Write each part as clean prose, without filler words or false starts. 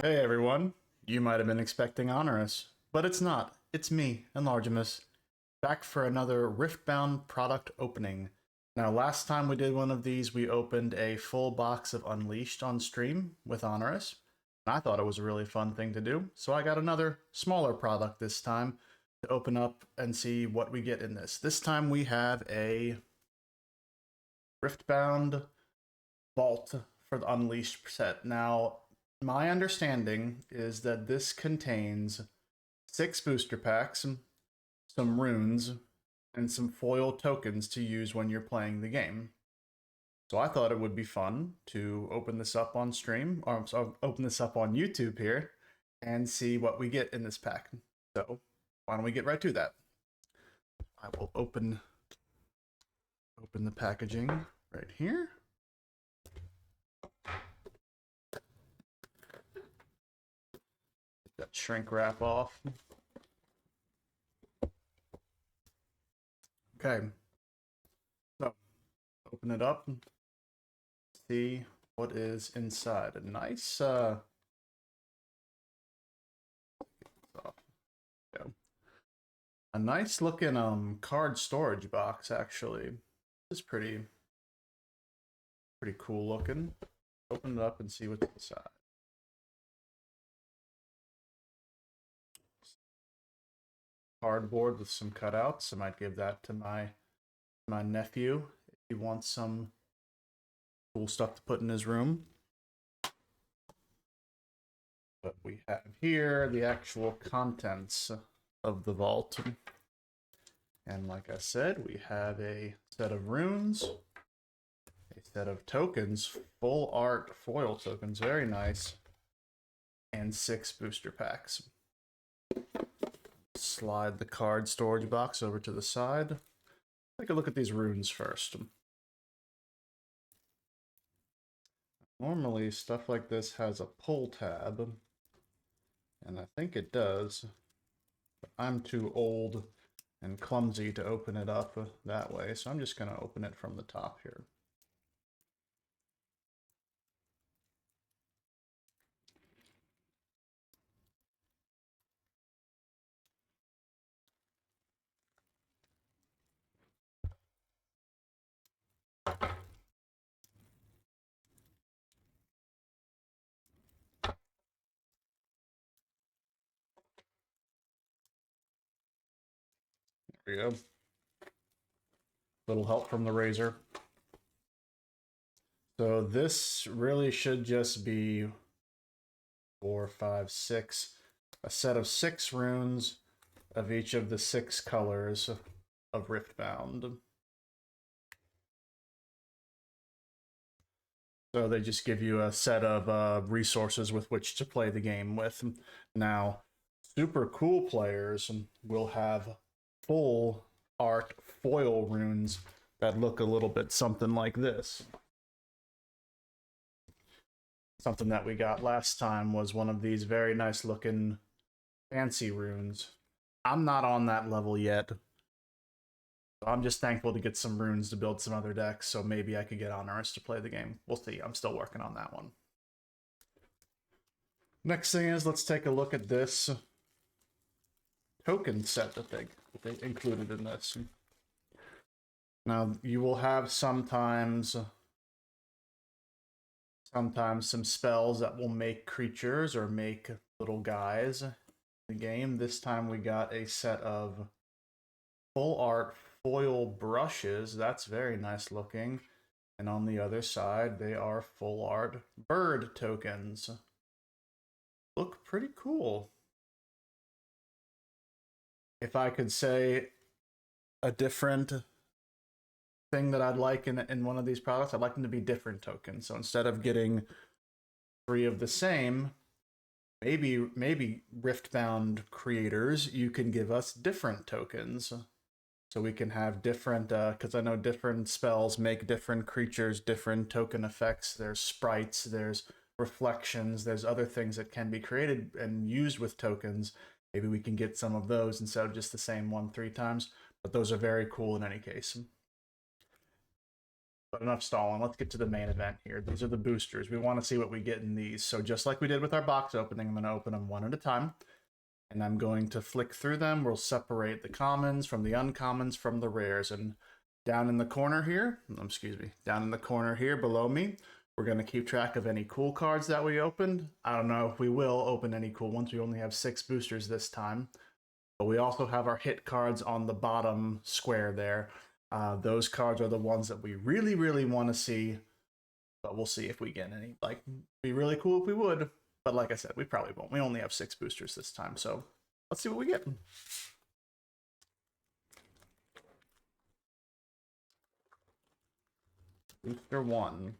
Hey everyone, you might have been expecting Honorous, but it's not. It's me, Enlargimus, back for another Riftbound product opening. Now, last time we did one of these, we opened a full box of Unleashed on stream with Honorous, and I thought it was a really fun thing to do, so I got another smaller product this time to open up and see what we get in this. This time we have a Riftbound Vault for the Unleashed set. Now, my understanding is that this contains 6 booster packs, some runes, and some foil tokens to use when you're playing the game. So I thought it would be fun to open this up on stream, or open this up on YouTube here, and see what we get in this pack. So why don't we get right to that? I will open the packaging right here. That shrink wrap off. Okay, so open it up, see what is inside. A nice a nice looking card storage box, actually. It's pretty cool looking. Open it up and see what's inside. Cardboard with some cutouts. I might give that to my nephew if he wants some cool stuff to put in his room. But we have here the actual contents of the vault. And like I said, we have a set of runes, a set of tokens, full art foil tokens, very nice, and 6 booster packs. Slide the card storage box over to the side. Take a look at these runes first. Normally, stuff like this has a pull tab, and I think it does, but I'm too old and clumsy to open it up that way, so I'm just going to open it from the top here. There you go. Little help from the razor. So this really should just be 4, 5, 6, a set of 6 runes of each of the 6 colors of Riftbound. So they just give you a set of resources with which to play the game with. Now, super cool players will have full art foil runes that look a little bit something like this. Something that we got last time was one of these very nice looking fancy runes. I'm not on that level yet. I'm just thankful to get some runes to build some other decks, so maybe I could get Honorous to play the game. We'll see. I'm still working on that one. Next thing is, let's take a look at this token set that they included in this. Now, you will have sometimes some spells that will make creatures or make little guys in the game. This time we got a set of full art foil brushes. That's very nice looking. And on the other side, they are full art bird tokens. Look pretty cool. If I could say a different thing that I'd like in one of these products, I'd like them to be different tokens. So instead of getting 3 of the same, maybe Riftbound creators, you can give us different tokens. So we can have different, because I know different spells make different creatures, different token effects. There's sprites, there's reflections, there's other things that can be created and used with tokens. Maybe we can get some of those instead of just the same one 3 times. But those are very cool in any case. But enough stalling. Let's get to the main event here. These are the boosters. We want to see what we get in these. So just like we did with our box opening, I'm going to open them one at a time. And I'm going to flick through them. We'll separate the commons from the uncommons from the rares. And down in the corner here, down in the corner here below me, we're going to keep track of any cool cards that we opened. I don't know if we will open any cool ones. We only have 6 boosters this time. But we also have our hit cards on the bottom square there. Those cards are the ones that we really, really want to see. But we'll see if we get any. Like, be really cool if we would. But like I said, we probably won't. We only have 6 boosters this time. So let's see what we get. Booster 1.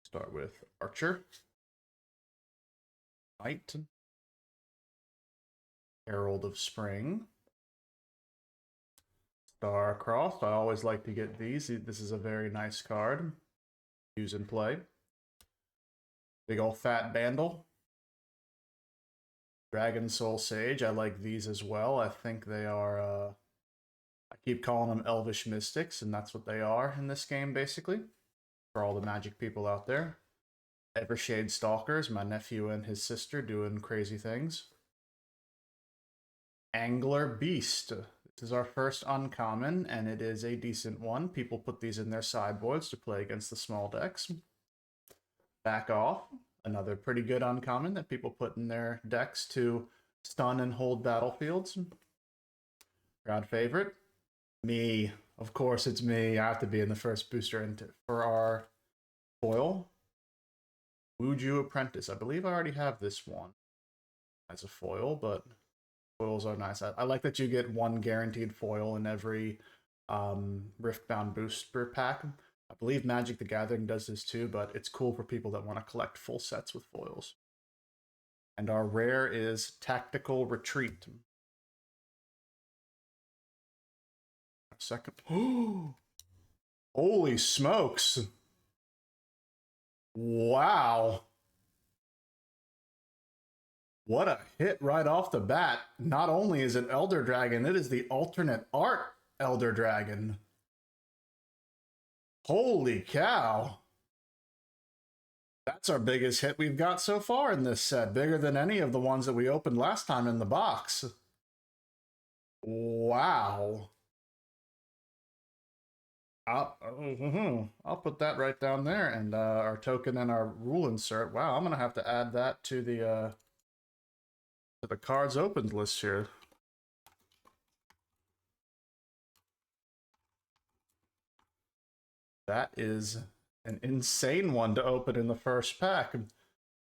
Start with Archer. Knight. Herald of Spring. Star-Crossed. I always like to get these. This is a very nice card. Use and play. Big old fat Bandle. Dragon Soul Sage. I like these as well. I think they are... I keep calling them Elvish Mystics, and that's what they are in this game, basically. For all the Magic people out there. Evershade Stalkers. My nephew and his sister doing crazy things. Angler Beast. This is our first uncommon, and it is a decent one. People put these in their sideboards to play against the small decks. Back Off. Another pretty good uncommon that people put in their decks to stun and hold battlefields. Crowd favorite. Me. Of course it's me. I have to be in the first booster. And for our foil, Wuju Apprentice. I believe I already have this one as a foil, but foils are nice. I like that you get one guaranteed foil in every Riftbound booster pack. I believe Magic the Gathering does this too, but it's cool for people that want to collect full sets with foils. And our rare is Tactical Retreat. Second. Holy smokes. Wow. What a hit right off the bat. Not only is it Elder Dragon, it is the alternate art Elder Dragon. Holy cow. That's our biggest hit we've got so far in this set. Bigger than any of the ones that we opened last time in the box. Wow. I'll put that right down there. And our token and our rule insert. Wow, I'm going to have to add that to the cards opened list here. That is an insane one to open in the first pack.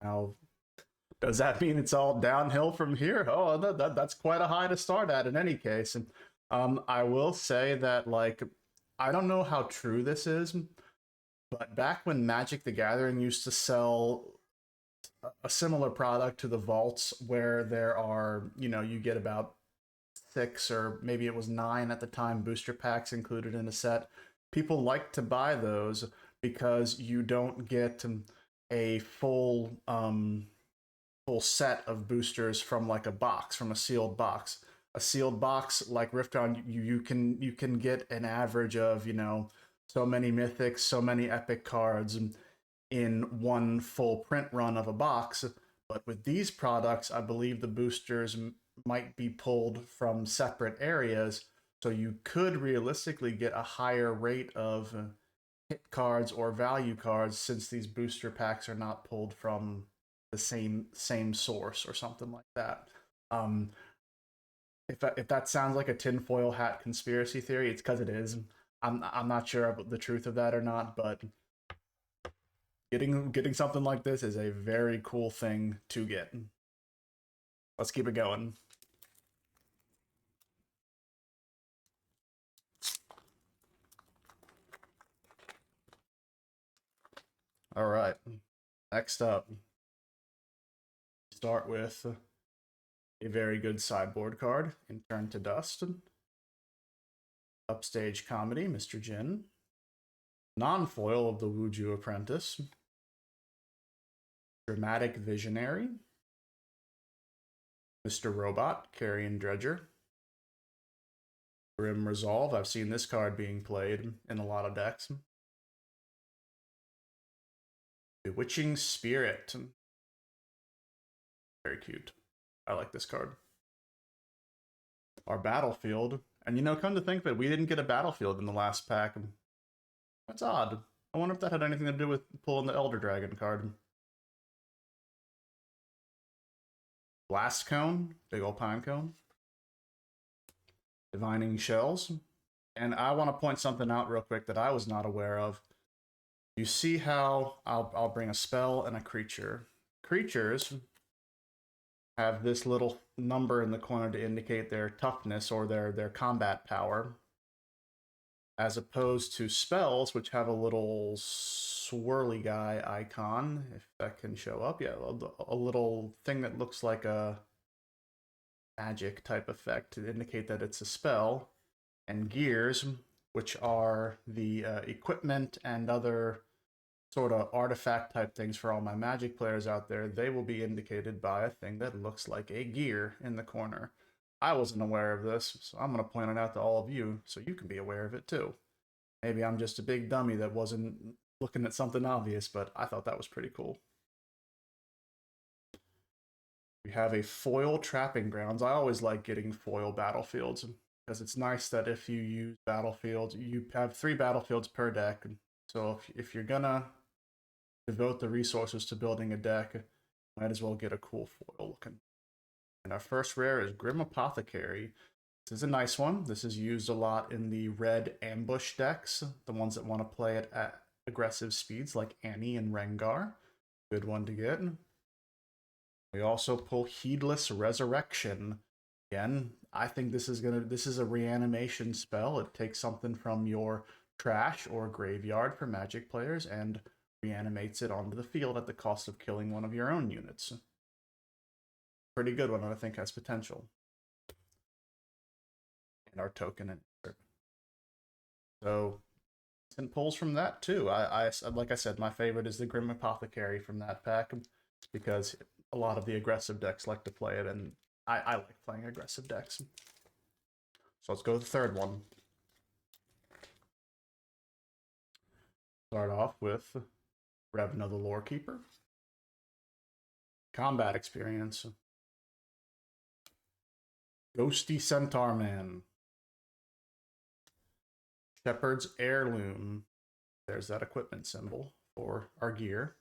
Now, does that mean it's all downhill from here? Oh, that's quite a high to start at in any case. And I will say that, like, I don't know how true this is, but back when Magic the Gathering used to sell a similar product to the vaults where there are, you know, you get about 6 or maybe it was 9 at the time booster packs included in a set. People like to buy those because you don't get a full set of boosters from like a box, from a sealed box. A sealed box like Riftbound, you can get an average of, you know, so many mythics, so many epic cards in one full print run of a box. But with these products, I believe the boosters might be pulled from separate areas, so you could realistically get a higher rate of hit cards or value cards since these booster packs are not pulled from the same source or something like that. If that sounds like a tinfoil hat conspiracy theory, it's because it is. I'm not sure about the truth of that or not, but getting something like this is a very cool thing to get. Let's keep it going. All right. Next up, start with a very good sideboard card in Turn to Dust. Upstage Comedy, Mr. Jin. Non-foil of the Wuju Apprentice. Dramatic Visionary. Mr. Robot, Carrion Dredger. Grim Resolve. I've seen this card being played in a lot of decks. Bewitching Spirit. Very cute. I like this card. Our Battlefield. And come to think that we didn't get a Battlefield in the last pack. That's odd. I wonder if that had anything to do with pulling the Elder Dragon card. Blast Cone. Big old pine cone. Divining Shells. And I want to point something out real quick that I was not aware of. You see how I'll bring a spell and a creature. Creatures have this little number in the corner to indicate their toughness or their combat power, as opposed to spells, which have a little swirly guy icon, if that can show up. Yeah, a little thing that looks like a magic type effect to indicate that it's a spell. And gears, which are the equipment and other sort of artifact type things for all my Magic players out there, they will be indicated by a thing that looks like a gear in the corner. I wasn't aware of this, so I'm going to point it out to all of you so you can be aware of it too. Maybe I'm just a big dummy that wasn't looking at something obvious, but I thought that was pretty cool. We have a foil Trapping Grounds. I always like getting foil battlefields because it's nice that if you use battlefields, you have 3 battlefields per deck. So if you're gonna devote the resources to building a deck, might as well get a cool foil looking. And our first rare is Grim Apothecary. This is a nice one. This is used a lot in the red ambush decks, the ones that want to play it at aggressive speeds like Annie and Rengar. Good one to get. We also pull Heedless Resurrection. Again, I think this is a reanimation spell. It takes something from your trash or graveyard for Magic players and reanimates it onto the field at the cost of killing one of your own units. Pretty good one, and I think has potential. And our token insert. So, and pulls from that too. I like I said, my favorite is the Grim Apothecary from that pack because a lot of the aggressive decks like to play it, and I like playing aggressive decks. So let's go to the third one. Start off with Revna the Lorekeeper. Combat experience. Ghosty Centaur Man. Shepherd's Heirloom. There's that equipment symbol for our gear.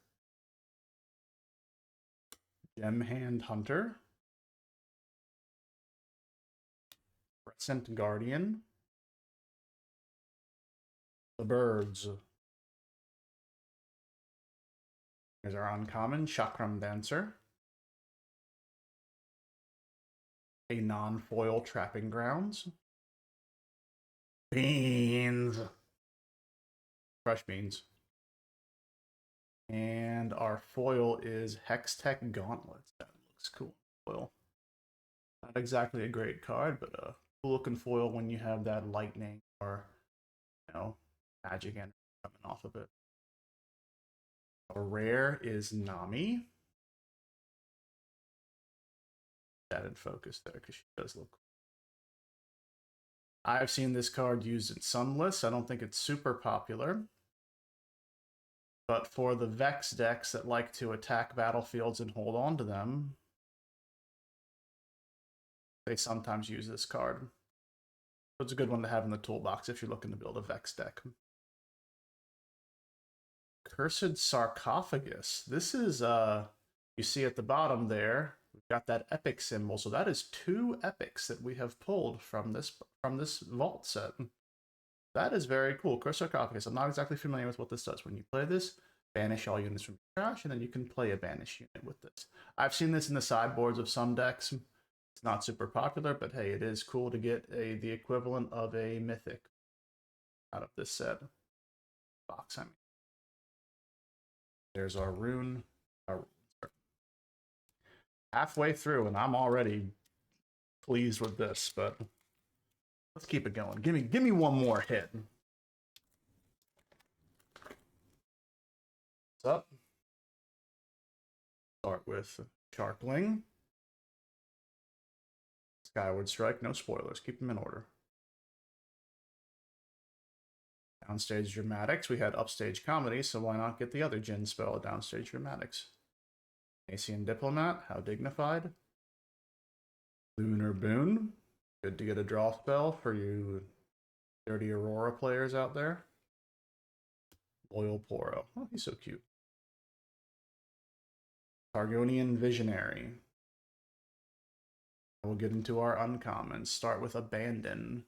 Gemhand Hunter. Crescent Guardian. The Birds. Here's our uncommon Chakram Dancer. A non-foil Trapping Grounds. Beans. Fresh beans. And our foil is Hextech Gauntlets. That looks cool. Foil. Not exactly a great card, but a cool looking foil when you have that lightning or, magic energy coming off of it. Our rare is Nami. That in focus there because she does look cool. I've seen this card used in some lists. I don't think it's super popular. But for the Vex decks that like to attack battlefields and hold on to them, they sometimes use this card. So it's a good one to have in the toolbox if you're looking to build a Vex deck. Cursed Sarcophagus. This is, you see at the bottom there, we've got that epic symbol. So that is 2 epics that we have pulled from this vault set. That is very cool. Cursed Sarcophagus. I'm not exactly familiar with what this does. When you play this, banish all units from trash, and then you can play a banish unit with this. I've seen this in the sideboards of some decks. It's not super popular, but hey, it is cool to get the equivalent of a mythic out of this set. Box, I mean. There's our rune. Halfway through, and I'm already pleased with this, but let's keep it going. Give me one more hit. What's up? Start with Sharkling. Skyward Strike, no spoilers. Keep them in order. Downstage Dramatics. We had Upstage Comedy, so why not get the other Jin spell, Downstage Dramatics? Asian Diplomat, how dignified. Lunar Boon, good to get a draw spell for you Dirty Aurora players out there. Loyal Poro, oh, he's so cute. Targonian Visionary. We'll get into our uncommons. Start with Abandon.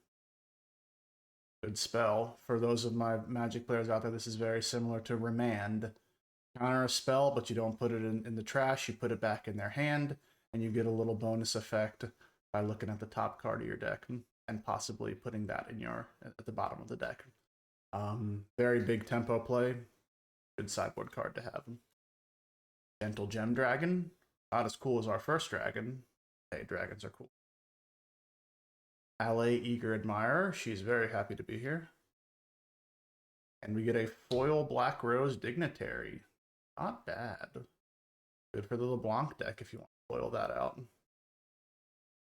Good spell. For those of my Magic players out there, this is very similar to Remand. Counter a spell, but you don't put it in the trash. You put it back in their hand, and you get a little bonus effect by looking at the top card of your deck and possibly putting that in at the bottom of the deck. Very big tempo play. Good sideboard card to have. Gentle Gem Dragon. Not as cool as our first dragon. Hey, dragons are cool. Alley Eager Admirer. She's very happy to be here. And we get a foil Black Rose Dignitary. Not bad. Good for the LeBlanc deck if you want to foil that out.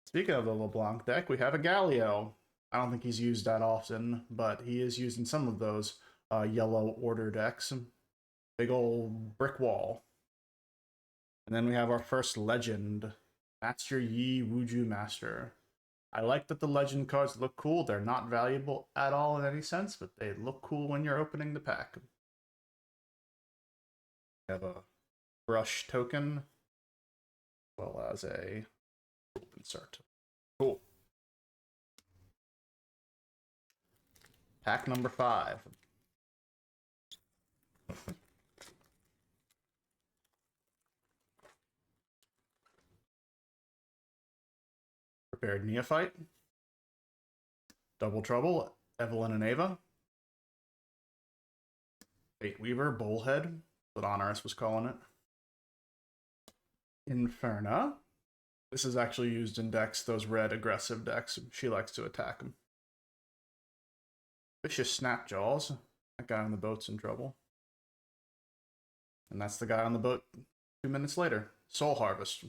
Speaking of the LeBlanc deck, we have a Galio. I don't think he's used that often, but he is used in some of those yellow order decks. Big old brick wall. And then we have our first legend, Master Yi Wuju Master. I like that the legend cards look cool. They're not valuable at all in any sense, but they look cool when you're opening the pack. We have a brush token, as well as a insert. Cool. Pack number 5. Prepared Neophyte. Double Trouble, Evelyn and Ava. Fate Weaver, Bullhead, what Honorus was calling it. Inferna. This is actually used in decks, those red aggressive decks. She likes to attack them. Vicious Snapjaws. That guy on the boat's in trouble. And that's the guy on the boat 2 minutes later. Soul Harvest.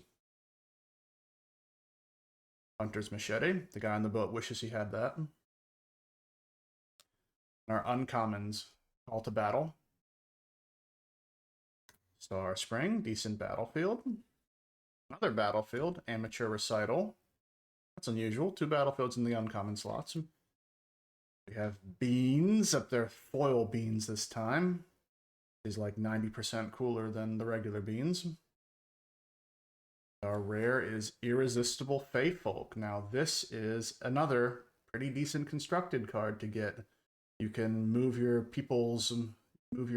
Hunter's Machete. The guy on the boat wishes he had that. And our uncommons. Call to Battle. Star Spring. Decent Battlefield. Another Battlefield. Amateur Recital. That's unusual. 2 Battlefields in the uncommon slots. We have Beans. Up there, foil Beans this time. Is like 90% cooler than the regular Beans. Our rare is Irresistible Feyfolk. Now this is another pretty decent constructed card to get. You can move your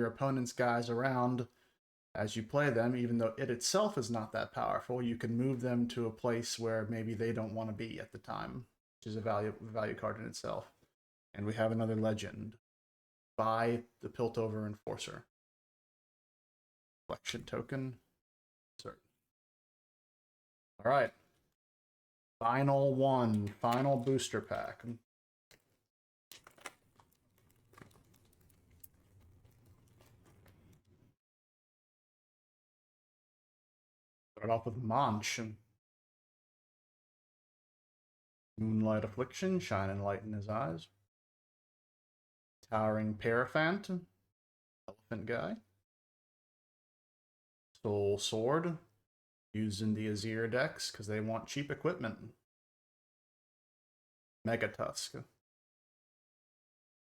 opponent's guys around as you play them, even though it itself is not that powerful. You can move them to a place where maybe they don't want to be at the time, which is a value card in itself. And we have another legend by the Piltover Enforcer. Collection token. Insert. All right. Final one. Final booster pack. Start off with Manch. Moonlight Affliction, shining light in his eyes. Towering Paraphant, elephant guy. Soul Sword, used in the Azir decks because they want cheap equipment. Mega Tusk.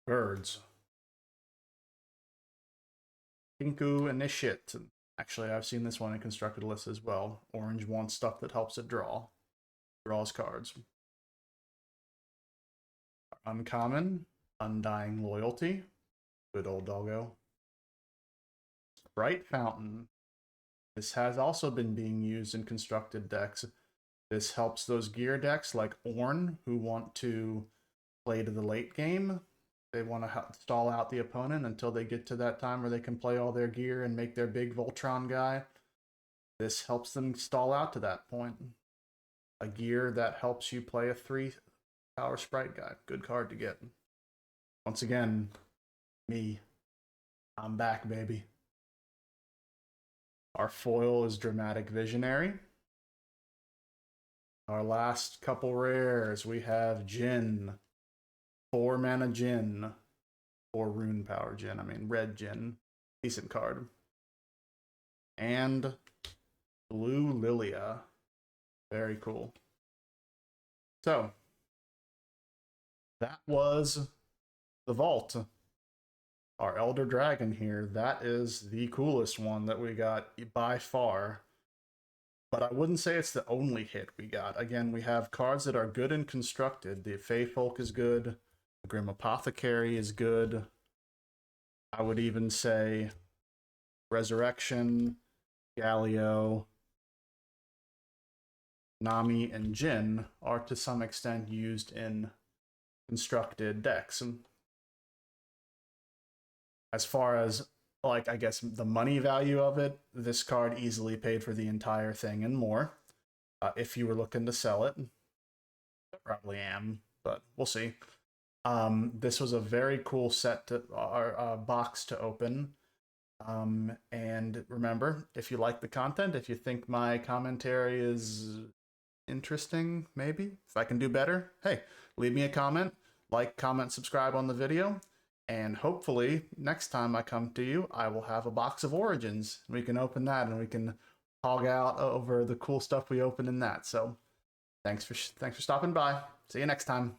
Birds. Pinku Initiate. Actually, I've seen this one in constructed lists as well. Orange wants stuff that helps it draw. Draws cards. Uncommon. Undying Loyalty. Good old doggo. Bright Fountain. This has also been being used in constructed decks. This helps those gear decks like Ornn, who want to play to the late game. They want to stall out the opponent until they get to that time where they can play all their gear and make their big Voltron guy. This helps them stall out to that point. A gear that helps you play a 3-power sprite guy. Good card to get. Once again, me. I'm back, baby. Our foil is Dramatic Visionary. Our last couple rares, we have Jin. 4 mana Jin. or Rune Power Jin. I mean, red Jin. Decent card. And blue Lilia. Very cool. So, that was the vault. Our Elder Dragon here. That is the coolest one that we got by far. But I wouldn't say it's the only hit we got. Again, we have cards that are good and constructed. The Fey Folk is good. The Grim Apothecary is good. I would even say Resurrection, Galio, Nami, and Jin are to some extent used in constructed decks. And as far as, like, I guess the money value of it, this card easily paid for the entire thing and more. If you were looking to sell it, I probably am, but we'll see. This was a very cool set to our box to open. And remember, if you like the content, if you think my commentary is interesting, maybe if I can do better, hey, leave me a comment, like, comment, subscribe on the video. And hopefully, next time I come to you, I will have a box of Origins. We can open that and we can hog out over the cool stuff we open in that. So, thanks for stopping by. See you next time.